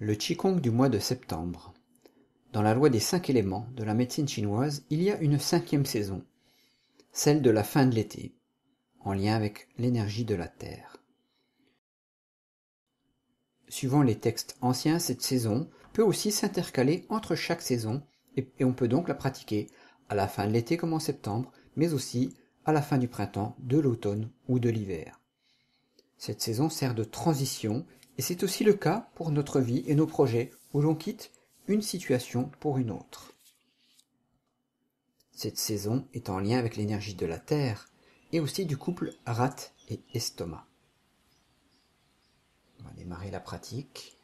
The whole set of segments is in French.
Le Qigong du mois de septembre. Dans la loi des 5 éléments de la médecine chinoise, il y a une 5e saison, celle de la fin de l'été, en lien avec l'énergie de la Terre. Suivant les textes anciens, cette saison peut aussi s'intercaler entre chaque saison et on peut donc la pratiquer à la fin de l'été comme en septembre, mais aussi à la fin du printemps, de l'automne ou de l'hiver. Cette saison sert de transition et c'est aussi le cas pour notre vie et nos projets où l'on quitte une situation pour une autre. Cette saison est en lien avec l'énergie de la Terre et aussi du couple rate et estomac. On va démarrer la pratique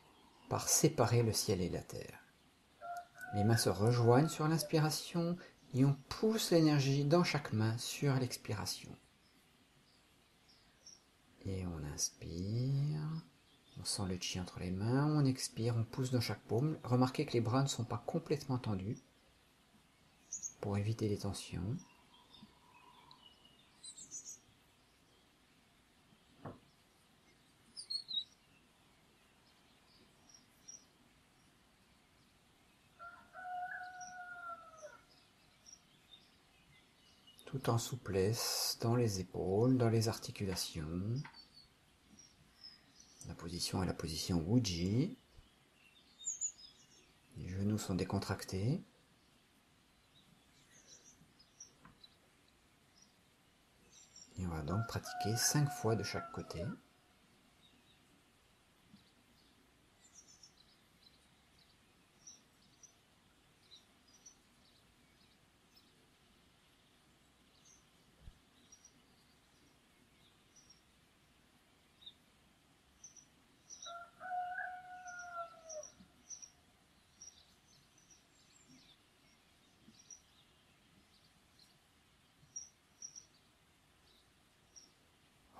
par séparer le ciel et la terre. Les mains se rejoignent sur l'inspiration et on pousse l'énergie dans chaque main sur l'expiration. Et on inspire, on sent le chi entre les mains, on expire, on pousse dans chaque paume. Remarquez que les bras ne sont pas complètement tendus pour éviter les tensions. Tout en souplesse dans les épaules, dans les articulations. La position est la position Wuji. Les genoux sont décontractés. Et on va donc pratiquer 5 fois de chaque côté.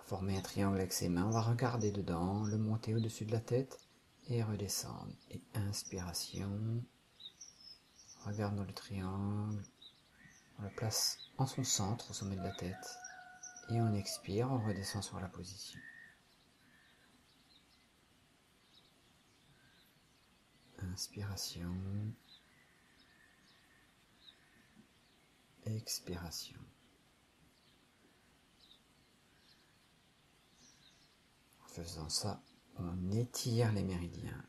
Former un triangle avec ses mains, on va regarder dedans, le monter au-dessus de la tête et redescendre. Et inspiration, on regarde dans le triangle, on le place en son centre, au sommet de la tête. Et on expire, on redescend sur la position. Inspiration, expiration. En faisant ça, on étire les méridiens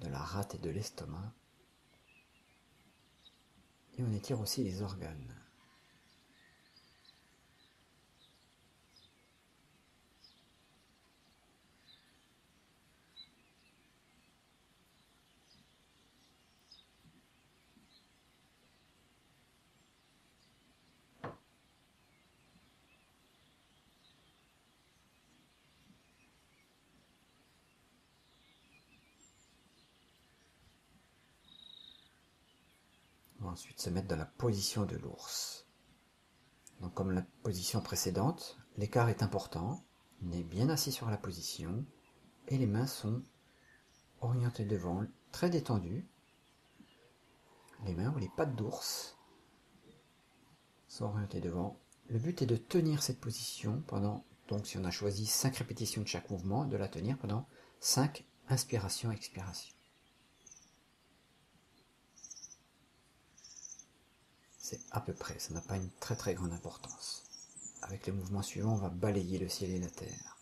de la rate et de l'estomac. Et on étire aussi les organes. On va ensuite se mettre dans la position de l'ours. Donc comme la position précédente, l'écart est important. On est bien assis sur la position et les mains sont orientées devant, très détendues. Les mains ou les pattes d'ours sont orientées devant. Le but est de tenir cette position pendant, donc si on a choisi 5 répétitions de chaque mouvement, de la tenir pendant 5 inspirations, expirations. C'est à peu près, ça n'a pas une très très grande importance. Avec les mouvements suivants, on va balayer le ciel et la terre.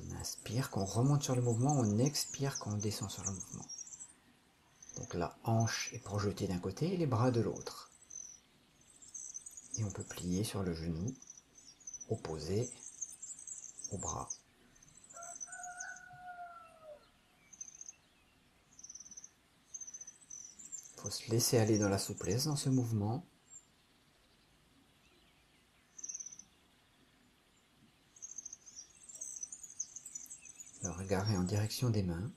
On inspire quand on remonte sur le mouvement, on expire quand on descend sur le mouvement. Donc la hanche est projetée d'un côté et les bras de l'autre. Et on peut plier sur le genou opposé au bras. Il faut se laisser aller dans la souplesse dans ce mouvement. Le regard est en direction des mains.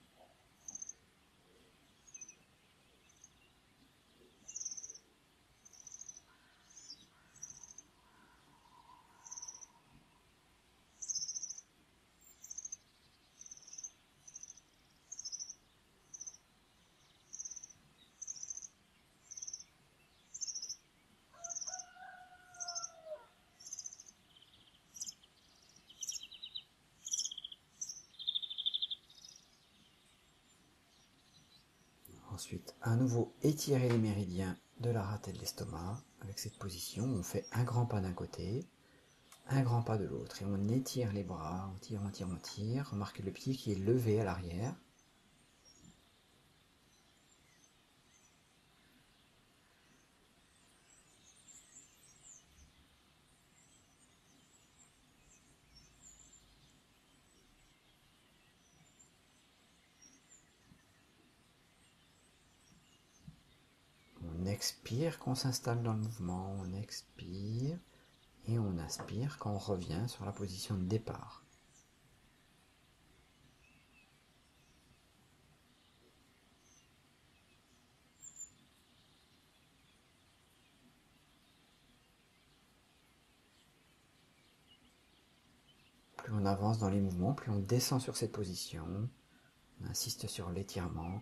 Ensuite, à nouveau, étirer les méridiens de la rate et de l'estomac. Avec cette position, on fait un grand pas d'un côté, un grand pas de l'autre. Et on étire les bras, on tire, on tire, on tire. Remarquez le pied qui est levé à l'arrière. On expire quand on s'installe dans le mouvement, on expire et on inspire quand on revient sur la position de départ. Plus on avance dans les mouvements, plus on descend sur cette position, on insiste sur l'étirement,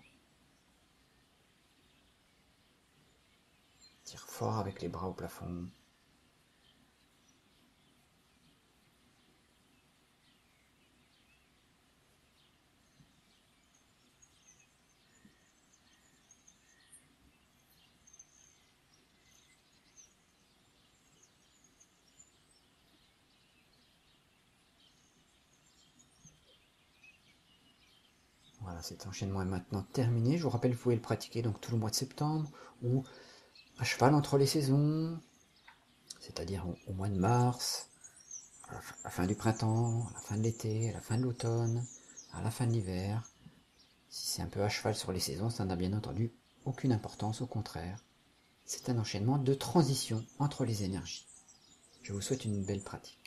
tire fort avec les bras au plafond. Voilà, cet enchaînement est maintenant terminé. Je vous rappelle, vous pouvez le pratiquer donc tout le mois de septembre ou à cheval entre les saisons, c'est-à-dire au mois de mars, à la fin du printemps, à la fin de l'été, à la fin de l'automne, à la fin de l'hiver. Si c'est un peu à cheval sur les saisons, ça n'a bien entendu aucune importance, au contraire. C'est un enchaînement de transition entre les énergies. Je vous souhaite une belle pratique.